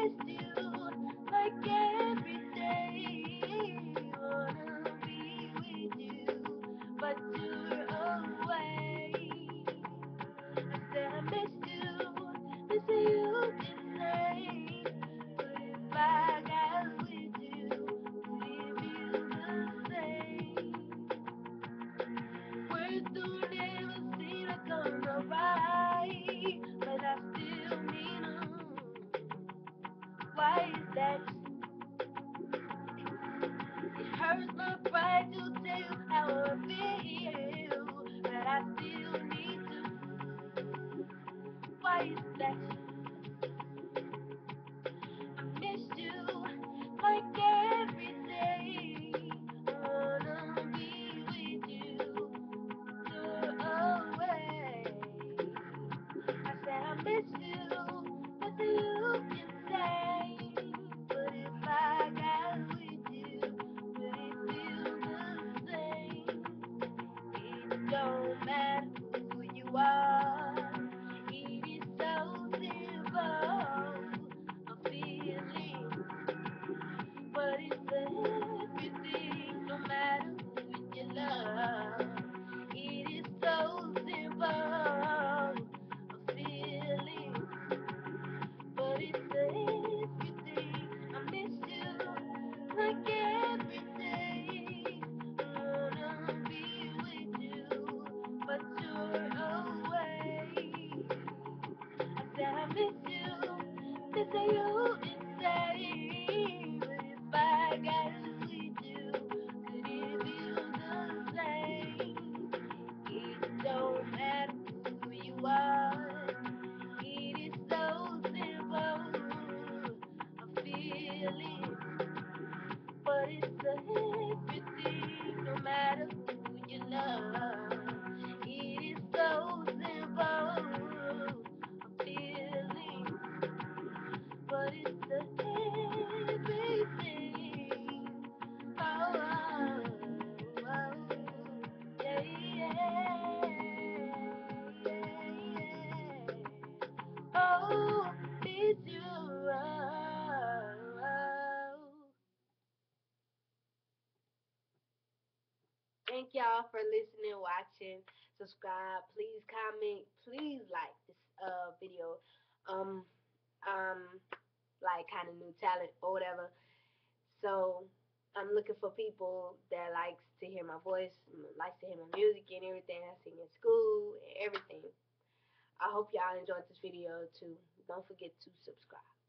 missed you like every day. Wanna be with you, but you're away. I said I missed you, missing you insane. But if I got with you, leave you the same. Words don't ever seem to come out right, but I still mean 'em. Why is that? It hurts my pride to tell you how I feel, but I still need to. Why is that? I miss you like every day. I wanna be with you. You're away. I said I miss you, but you can say. But if I got with you, would it feel the same? It don't matter who you are. It is so simple. A feeling, but it's everything. No matter who you love. It is so simple. A feeling, but it's everything. I miss you like every day. I wanna be with you, but you're away. I said I miss you, missing you insane. But if I got with you, could it feel the same? It don't matter who you are. It is so simple, a feeling, but it's everything. No matter who you love, it is so simple, a feeling, but it's everything. Oh, oh, oh, yeah, yeah, yeah, yeah. Oh, it's you. Oh, oh. Thank y'all for listening, watching, subscribe. Please comment. Please like this video. Um, um, like kind of new talent or whatever. So I'm looking for people that likes to hear my voice, likes to hear my music and everything I sing in school and everything. I hope y'all enjoyed this video too. Don't forget to subscribe.